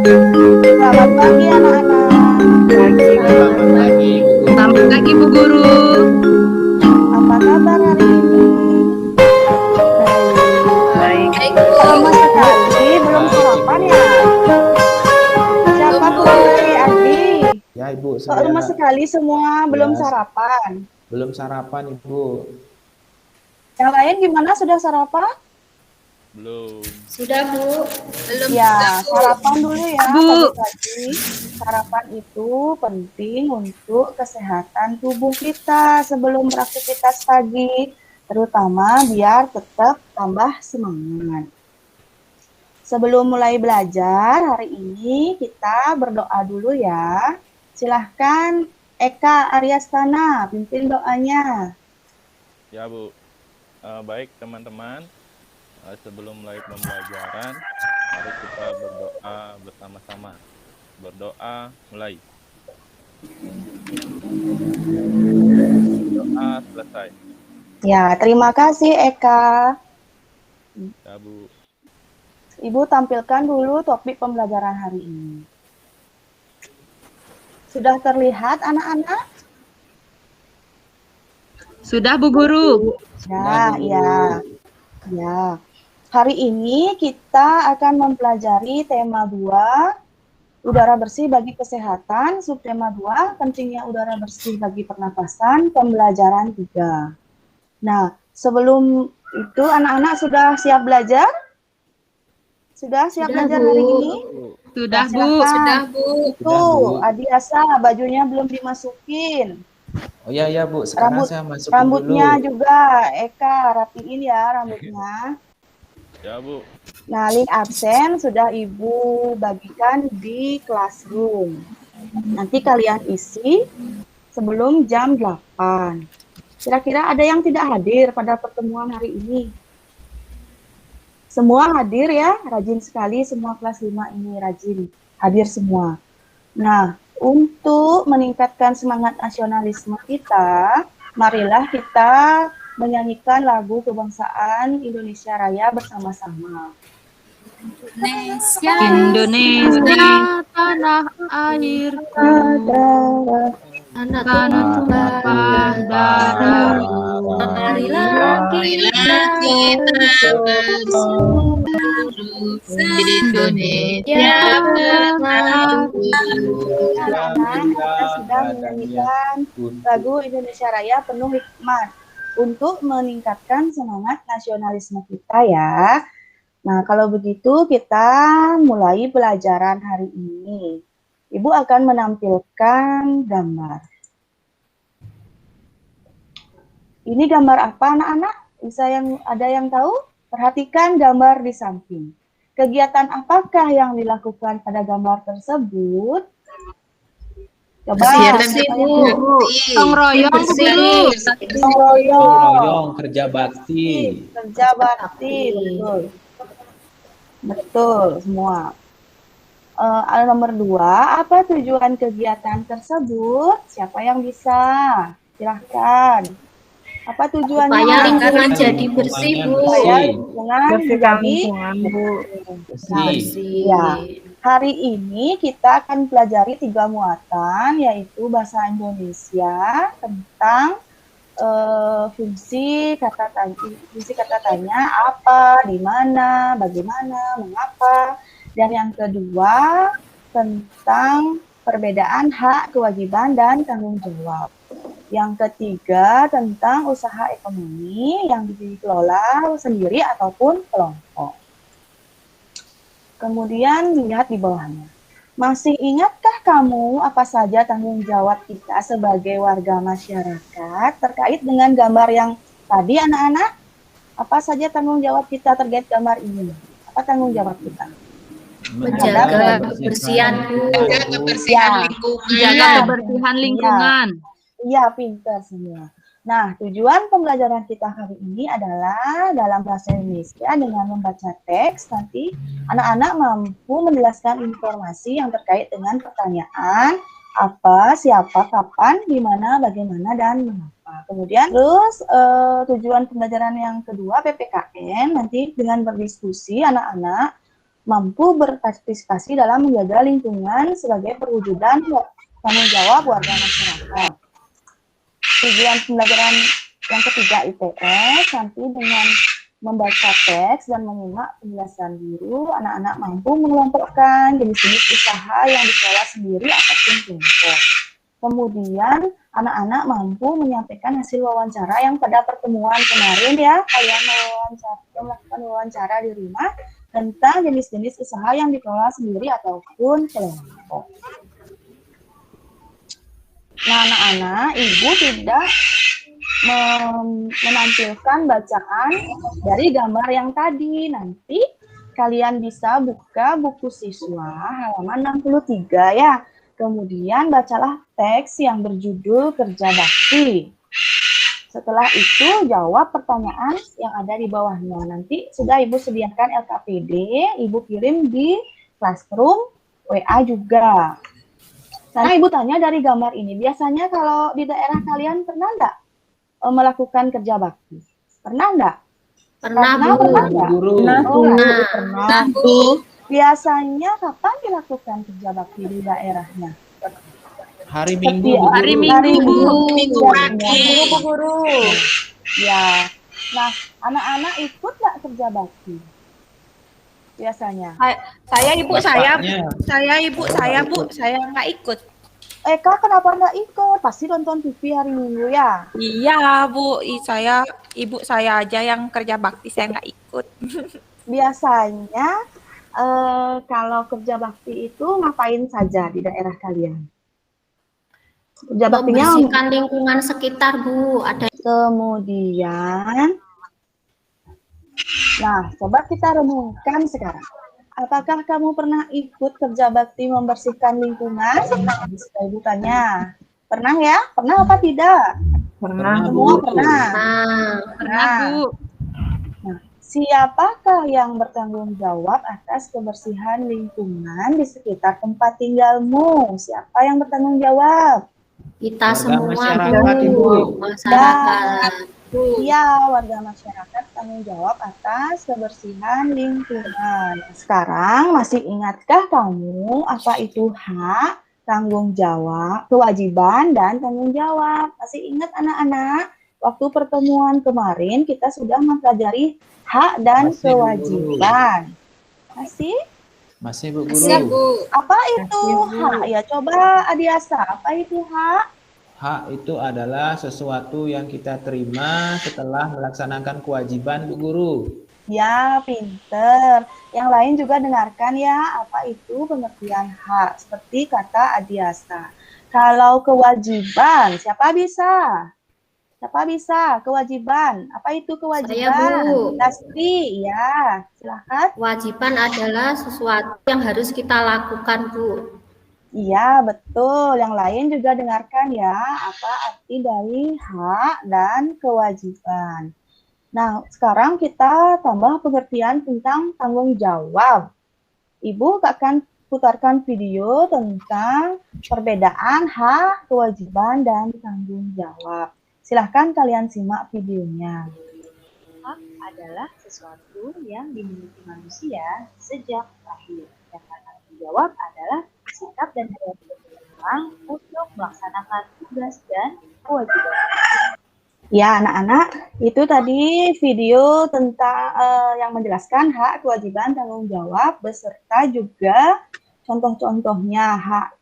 Selamat pagi anak-anak. Selamat pagi, Bu Guru. Selamat pagi Bu Guru. Apa kabar hari ini? Baik. Lama sekali belum sarapan ya? Siapa pulang dari Adi? Ya, Ibu, Kok saya lama sekali semua belum Ya. sarapan? belum sarapan, Ibu. Yang lain gimana, sudah sarapan? Belum. Sudah, Bu. Belum. Ya, sarapan dulu ya Bu. pagi-pagi. Sarapan itu penting untuk kesehatan tubuh kita sebelum beraktivitas pagi, terutama biar tetap tambah semangat. Sebelum mulai belajar hari ini, kita berdoa dulu ya. Silahkan Eka Aryastana, pimpin doanya. Ya, Bu. Baik, teman-teman. Sebelum mulai pembelajaran, mari kita berdoa bersama-sama. Berdoa mulai. Doa selesai. Ya, terima kasih Eka. Ya, Bu. Ibu tampilkan dulu topik pembelajaran hari ini. Sudah terlihat anak-anak? Sudah Bu Guru. Ya, ya. Ya. Hari ini kita akan mempelajari tema 2, udara bersih bagi kesehatan, subtema 2, pentingnya udara bersih bagi pernapasan, pembelajaran 3. Nah, sebelum itu anak-anak sudah siap belajar? Sudah siap belajar hari ini? Sudah Bu. Silakan. Sudah, Bu. Tuh, Adiasa bajunya belum dimasukin. Oh iya, ya, Bu. Sekarang saya masukin Rambutnya dulu. juga, Eka, rapiin ya rambutnya. Ya, Bu. Nah, link absen sudah Ibu bagikan di classroom. Nanti kalian isi sebelum jam 8. Kira-kira ada yang tidak hadir pada pertemuan hari ini? Semua hadir ya, rajin sekali semua kelas 5 ini rajin, hadir semua. Nah, untuk meningkatkan semangat nasionalisme kita, marilah kita menyanyikan lagu kebangsaan Indonesia Raya bersama-sama. Indonesia tanah airku, Anak tumpah darah. marilah kita Indonesia bersatu. Anak-anak, kita sudah menyanyikan lagu Indonesia Raya penuh hikmat untuk meningkatkan semangat nasionalisme kita ya. Nah, kalau begitu kita mulai pelajaran hari ini. Ibu akan menampilkan gambar. Ini gambar apa anak-anak? Ada yang tahu? Perhatikan gambar di samping. Kegiatan apakah yang dilakukan pada gambar tersebut? Coba. Bersih, Bu. Gotong royong Bu Guru. Gotong royong. Kerja bakti. Kerja bakti, betul. Betul, semua. Nomor 2, apa tujuan kegiatan tersebut? Siapa yang bisa? Silahkan. Apa tujuannya? Supaya lingkungan jadi bersih, Bu. Supaya lingkungan menjadi Bersih. Ya. Hari ini kita akan pelajari 3 muatan, yaitu bahasa Indonesia tentang fungsi kata tanya apa, di mana, bagaimana, mengapa, dan yang kedua tentang perbedaan hak, kewajiban, dan tanggung jawab. Yang ketiga tentang usaha ekonomi yang dikelola sendiri ataupun kelompok. Kemudian lihat di bawahnya. Masih ingatkah kamu apa saja tanggung jawab kita sebagai warga masyarakat terkait dengan gambar yang tadi anak-anak? Apa saja tanggung jawab kita terkait gambar ini? Apa tanggung jawab kita? Menjaga kebersihan, Bu. Menjaga kebersihan lingkungan. Iya, pintar semua. Nah, tujuan pembelajaran kita hari ini adalah dalam bahasa Indonesia dengan membaca teks. Nanti anak-anak mampu menjelaskan informasi yang terkait dengan pertanyaan apa, siapa, kapan, di mana, bagaimana, dan mengapa. Kemudian terus tujuan pembelajaran yang kedua PPKN, nanti dengan berdiskusi anak-anak mampu berpartisipasi dalam menjaga lingkungan sebagai perwujudan tanggung jawab warga masyarakat. Tujuan pembelajaran yang ketiga IPS nanti dengan membaca teks dan menyimak penjelasan guru, anak-anak mampu mengelompokkan jenis-jenis usaha yang dikelola sendiri ataupun kelompok. Kemudian anak-anak mampu menyampaikan hasil wawancara yang pada pertemuan kemarin ya, kalian melakukan wawancara di rumah tentang jenis-jenis usaha yang dikelola sendiri ataupun kelompok. Nah, anak-anak, ibu tidak menampilkan bacaan dari gambar yang tadi. Nanti kalian bisa buka buku siswa halaman 63 ya. Kemudian bacalah teks yang berjudul Kerja Bakti. Setelah itu jawab pertanyaan yang ada di bawahnya. Nanti sudah ibu sediakan LKPD, ibu kirim di classroom WA juga. Nah, ibu tanya dari gambar ini, biasanya kalau di daerah kalian pernah nggak melakukan kerja bakti? Pernah nggak? Pernah, Bu. Pernah nggak? Pernah, Bu. Biasanya kapan dilakukan kerja bakti di daerahnya? Hari Minggu, Bu. Hari Minggu, Minggu pagi. Guru. Ya. Nah, anak-anak ikut nggak kerja bakti? Biasanya. Saya ibu saya, Bapaknya. Bu, saya nggak ikut. Kak, kenapa nggak ikut? Pasti nonton TV hari Minggu ya? Iya, Bu, ibu saya aja yang kerja bakti, saya nggak ikut. Biasanya kalau kerja bakti itu ngapain saja di daerah kalian? Kerja baktinya Membersihkan lingkungan sekitar, Bu. Ada kemudian, nah coba kita renungkan sekarang. Apakah kamu pernah ikut kerja bakti membersihkan lingkungan? Bisa ibu tanya. Pernah ya? Pernah apa tidak? Pernah, Semua Bu. pernah. Pernah, Bu. Nah, siapakah yang bertanggung jawab atas kebersihan lingkungan di sekitar tempat tinggalmu? Siapa yang bertanggung jawab? kita Warga semua, masyarakat, Bu. Ibu. Masyarakat. Iya, warga masyarakat tanggung jawab atas kebersihan lingkungan. Sekarang masih ingatkah kamu apa itu hak, tanggung jawab, kewajiban, dan tanggung jawab? Masih ingat anak-anak? Waktu pertemuan kemarin kita sudah mempelajari hak dan Masih, Bu Guru. kewajiban. Masih? Masih, Bu Guru. Siap, Bu. Apa itu hak? Ya coba Adiasa, apa itu hak? Hak itu adalah sesuatu yang kita terima setelah melaksanakan kewajiban, Bu Guru. Ya, pinter. Yang lain juga dengarkan ya, apa itu pengertian hak. Seperti kata Adiasa. Kalau kewajiban, siapa bisa? Siapa bisa? Kewajiban. Apa itu kewajiban? Saya, Bu. Lastri, ya. Silakan. Kewajiban adalah sesuatu yang harus kita lakukan, Bu. Iya, betul. Yang lain juga dengarkan ya, apa arti dari hak dan kewajiban. Nah, sekarang kita tambah pengertian tentang tanggung jawab. Ibu akan putarkan video tentang perbedaan hak, kewajiban, dan tanggung jawab. Silahkan kalian simak videonya. Hak adalah sesuatu yang dimiliki manusia sejak lahir. Sedangkan tanggung jawab adalah sikap dan daya seseorang untuk melaksanakan tugas dan kewajiban. Ya, anak-anak, itu tadi video tentang yang menjelaskan hak, kewajiban, tanggung jawab beserta juga contoh-contohnya hak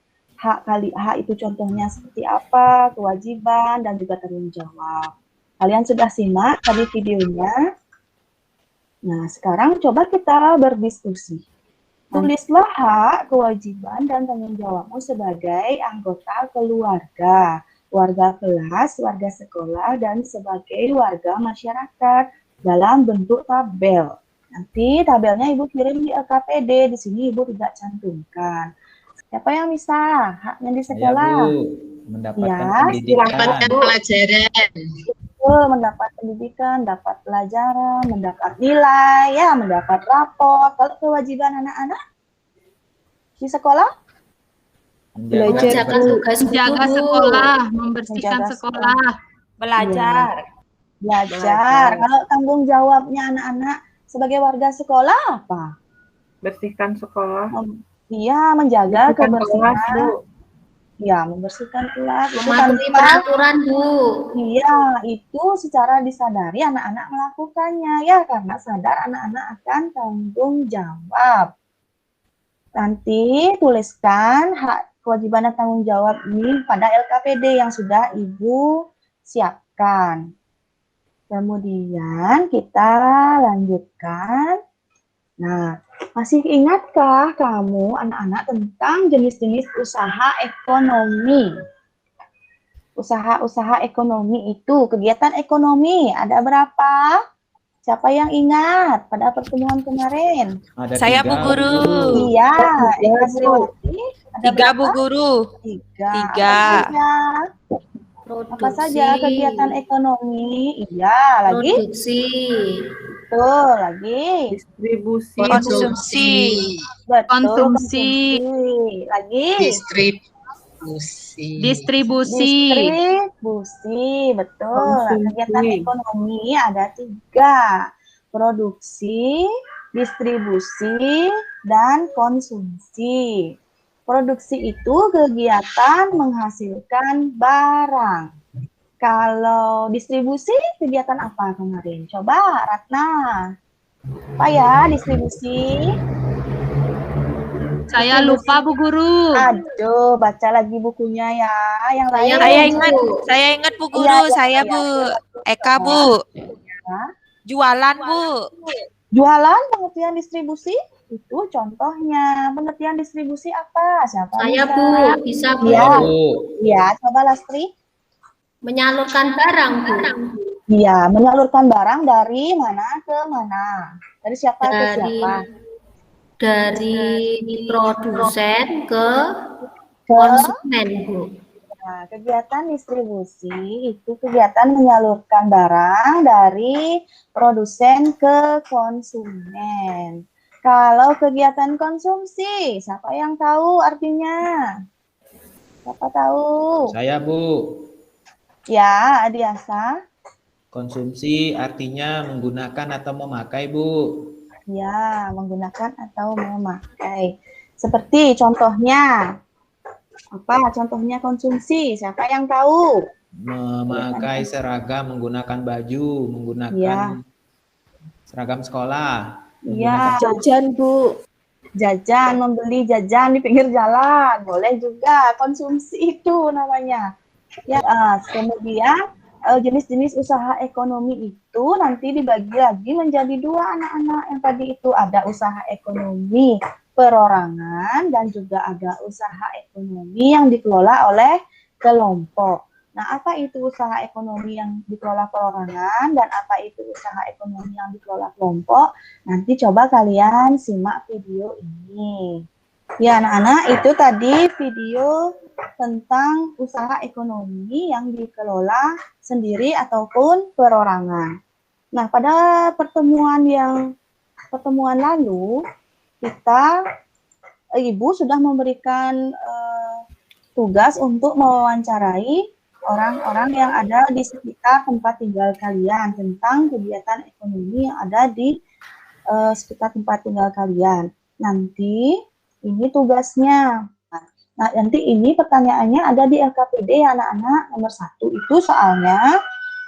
itu contohnya seperti apa, kewajiban dan juga tanggung jawab. Kalian sudah simak tadi videonya. Nah, sekarang coba kita berdiskusi. Tulislah hak, kewajiban, dan tanggung jawabmu sebagai anggota keluarga, warga kelas, warga sekolah, dan sebagai warga masyarakat dalam bentuk tabel. Nanti tabelnya Ibu kirim di LKPD, di sini Ibu tidak cantumkan. Siapa yang bisa? Haknya di Saya, sekolah. Bu, mendapatkan Ya, pendidikan. Mendapat pendidikan, dapat pelajaran, mendapat nilai, ya, mendapat raport. Kalau kewajiban anak-anak di sekolah, Mengerjakan tugas Menjaga guru, Bu. sekolah, membersihkan Menjaga sekolah. Belajar. belajar. Kalau tanggung jawabnya anak-anak sebagai warga sekolah apa? Bersihkan sekolah. Iya, menjaga Bersihkan kelas, kebersihan. Bu. Iya, membersihkan kelas. Itu Mematuhi tanpa, peraturan, Bu. iya, itu secara disadari anak-anak melakukannya. Ya, karena sadar anak-anak akan tanggung jawab. Nanti tuliskan hak kewajiban dan tanggung jawab ini pada LKPD yang sudah Ibu siapkan. Kemudian kita lanjutkan. Nah, masih ingatkah kamu anak-anak tentang jenis-jenis usaha ekonomi? Usaha-usaha ekonomi itu, kegiatan ekonomi ada berapa? Siapa yang ingat pada pertemuan kemarin? Ada Saya, 3, Bu Guru. Iya, Eka Sriwati. Ada 3, berapa? Bu Guru. 3. 3. Apa saja kegiatan ekonomi? Iya, lagi? Produksi. Betul, lagi. Distribusi. Konsumsi. Betul, Konsumsi. Lagi? Distribusi. Distribusi. Distribusi, betul. Konsumsi. Kegiatan ekonomi ada 3. Produksi, distribusi, dan konsumsi. Produksi itu kegiatan menghasilkan barang. Kalau distribusi, kegiatan apa kemarin? Coba, Ratna. Apa ya distribusi? Saya lupa, Bu Guru. Aduh, baca lagi bukunya ya. Yang lain. Saya ingat Bu Guru, Iya, saya iya, Bu iya. Eka Bu. Ya. Jualan Bu. Jualan, pengertian distribusi itu contohnya. Pengertian distribusi apa? Siapa Saya, bisa? Bu. Bisa, Bu. Iya. Bu. Iya, coba Lastri. Menyalurkan barang, Bu. Iya, menyalurkan barang dari mana ke mana? Dari siapa ke siapa? Dari produsen ke Ke konsumen, Bu. Nah, kegiatan distribusi itu kegiatan menyalurkan barang dari produsen ke konsumen. Kalau kegiatan konsumsi, siapa yang tahu artinya? Siapa tahu? Saya, Bu. Ya, Adiasa. Konsumsi artinya menggunakan atau memakai, Bu. Ya, menggunakan atau memakai. Seperti contohnya. Apa contohnya konsumsi? Siapa yang tahu? Memakai seragam, menggunakan baju, menggunakan Ya. seragam sekolah. Iya. Jajan Bu. Jajan, membeli jajan di pinggir jalan. Boleh juga, konsumsi itu namanya. Ya, kemudian jenis-jenis usaha ekonomi itu nanti dibagi lagi menjadi 2 anak-anak. Yang tadi itu ada usaha ekonomi perorangan dan juga ada usaha ekonomi yang dikelola oleh kelompok. Nah, apa itu usaha ekonomi yang dikelola perorangan dan apa itu usaha ekonomi yang dikelola kelompok? Nanti coba kalian simak video ini. Ya, anak-anak, itu tadi video tentang usaha ekonomi yang dikelola sendiri ataupun perorangan. Nah, pada pertemuan lalu, Ibu sudah memberikan tugas untuk mewawancarai orang-orang yang ada di sekitar tempat tinggal kalian tentang kegiatan ekonomi yang ada di sekitar tempat tinggal kalian. Nanti ini tugasnya. Nah, nanti ini pertanyaannya ada di LKPD ya anak-anak. Nomor 1 itu soalnya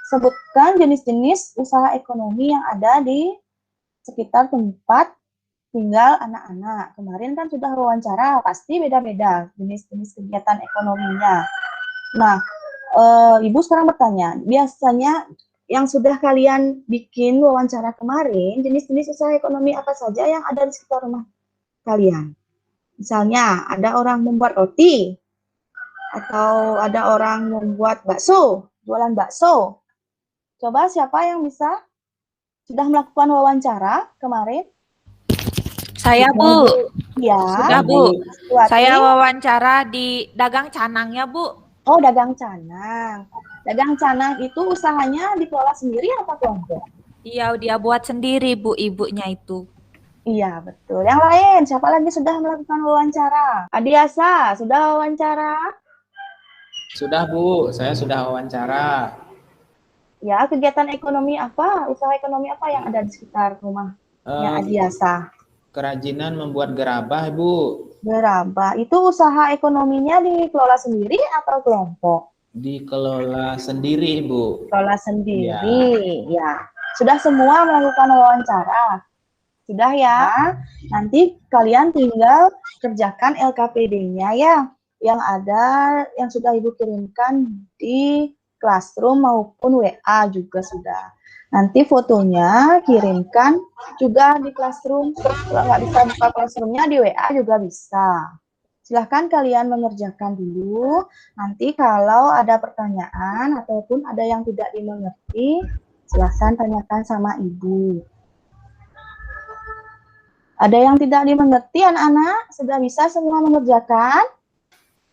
sebutkan jenis-jenis usaha ekonomi yang ada di sekitar tempat tinggal anak-anak. Kemarin kan sudah wawancara, pasti beda-beda jenis-jenis kegiatan ekonominya. Nah, Ibu sekarang bertanya, biasanya yang sudah kalian bikin wawancara kemarin, jenis-jenis usaha ekonomi apa saja yang ada di sekitar rumah kalian? Misalnya, ada orang membuat roti, atau ada orang membuat bakso, jualan bakso. Coba siapa yang bisa sudah melakukan wawancara kemarin? Saya Bu. Ya. Sudah Bu. Suati. Saya wawancara di dagang canangnya Bu. Oh, dagang canang. Dagang canang itu usahanya dikelola sendiri apa kelompok? Iya, dia buat sendiri Bu, ibunya itu. Iya, betul. Yang lain, siapa lagi sudah melakukan wawancara? Adiasa, sudah wawancara? Sudah, Bu. Saya sudah wawancara. Ya, kegiatan ekonomi apa? Usaha ekonomi apa yang ada di sekitar rumahnya Adiasa? kerajinan membuat gerabah, Ibu. Gerabah. Itu usaha ekonominya dikelola sendiri atau kelompok? Dikelola sendiri, Ibu. Kelola sendiri. Ya. Sudah semua melakukan wawancara? Sudah ya. Nanti kalian tinggal kerjakan LKPD-nya ya. Yang ada, yang sudah Ibu kirimkan di Classroom maupun WA juga sudah. Nanti fotonya kirimkan juga di Classroom. Kalau nggak bisa buka Classroom-nya di WA juga bisa. Silahkan kalian mengerjakan dulu. Nanti kalau ada pertanyaan ataupun ada yang tidak dimengerti, silahkan tanyakan sama Ibu. Ada yang tidak dimengerti anak-anak? Sudah bisa semua mengerjakan?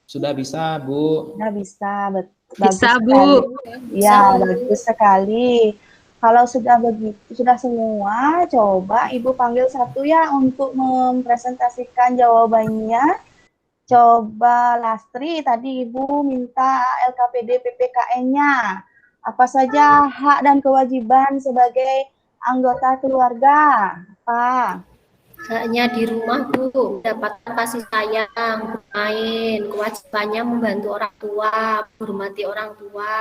Sudah bisa, Bu. Sudah bisa. Bisa, Bagus Bu. sekali. Ya, bagus sekali. Kalau sudah begitu, sudah semua, coba Ibu panggil satu ya untuk mempresentasikan jawabannya. Coba Lastri, tadi Ibu minta LKPD PPKN-nya. Apa saja hak dan kewajiban sebagai anggota keluarga? Apa? Haknya di rumah, Bu, mendapatkan kasih sayang, bermain, kewajibannya membantu orang tua, menghormati orang tua,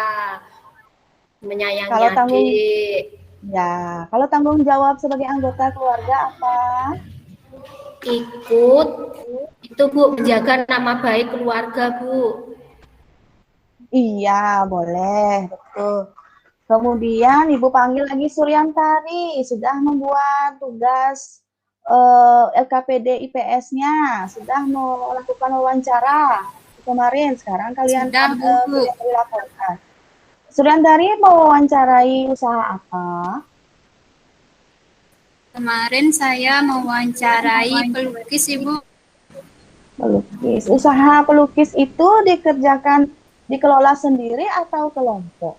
menyayangi Kalau tanggung adik. Ya, kalau tanggung jawab sebagai anggota keluarga apa? Ikut itu, Bu, menjaga nama baik keluarga, Bu. Iya, boleh, betul. Kemudian Ibu panggil lagi Suryantari, sudah membuat tugas LKPD IPS-nya, sudah melakukan wawancara kemarin. Sekarang kalian laporkan. Suryantari mau wawancarai usaha apa? Kemarin saya mewawancarai pelukis, Ibu. Pelukis. Usaha pelukis itu dikelola sendiri atau kelompok?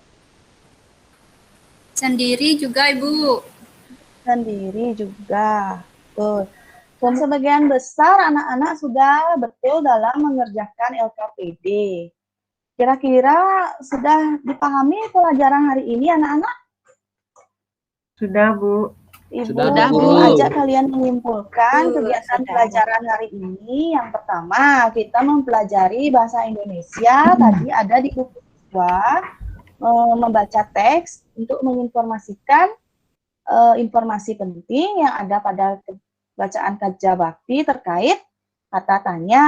Sendiri juga, Ibu. Sendiri juga. Tuh. Sebagian besar anak-anak sudah betul dalam mengerjakan LKPD. Kira-kira sudah dipahami pelajaran hari ini anak-anak? Sudah, Bu. Ibu Sudah, Bu. ajak kalian menyimpulkan kegiatan pelajaran hari ini. Yang pertama, kita mempelajari bahasa Indonesia. Tadi ada di buku 2, membaca teks untuk menginformasikan informasi penting yang ada pada bacaan Kaja Bakti terkait kata tanya,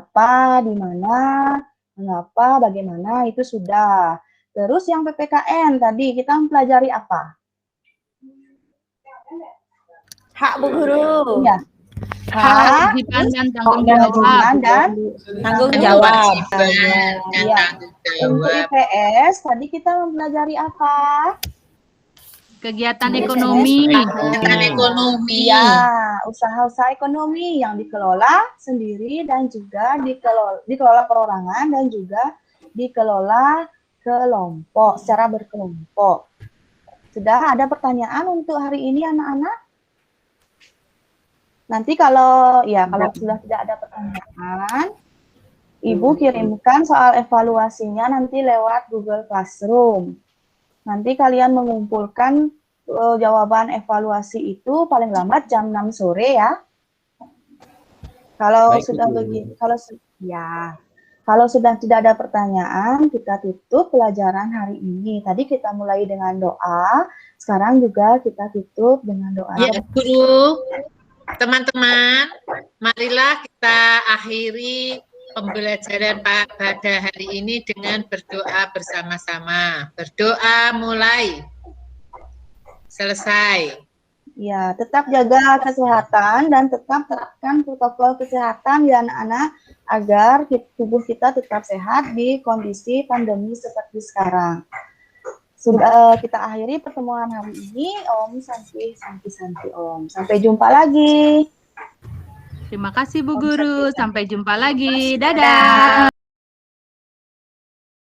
apa, di mana, mengapa, bagaimana, itu sudah. Terus yang PPKN tadi kita mempelajari apa? Hak, Bu Guru. Ya. Hak, kewajiban, dan tanggung jawab. Tanggung jawab. Ya. Untuk IPS tadi kita mempelajari apa? Kegiatan ekonomi. Ya, usaha-usaha ekonomi yang dikelola sendiri dan juga dikelola perorangan dan juga dikelola kelompok, secara berkelompok. Sudah ada pertanyaan untuk hari ini anak-anak? Nanti kalau sudah tidak ada pertanyaan, Ibu kirimkan soal evaluasinya nanti lewat Google Classroom. Nanti kalian mengumpulkan jawaban evaluasi itu paling lambat jam 6 sore ya. Kalau Baik, sudah Ibu. begini, kalau sudah tidak ada pertanyaan, kita tutup pelajaran hari ini. Tadi kita mulai dengan doa, sekarang juga kita tutup dengan doa. Ya, Guru. Teman-teman, marilah kita akhiri pembelajaran pada hari ini dengan berdoa bersama-sama. Berdoa mulai. Selesai. Ya, tetap jaga kesehatan dan tetap terapkan protokol kesehatan ya anak-anak agar tubuh kita tetap sehat di kondisi pandemi seperti sekarang. Sudah kita akhiri pertemuan hari ini. Om Santi Om. Sampai jumpa lagi. Terima kasih Bu Guru. Sampai jumpa lagi. Dadah.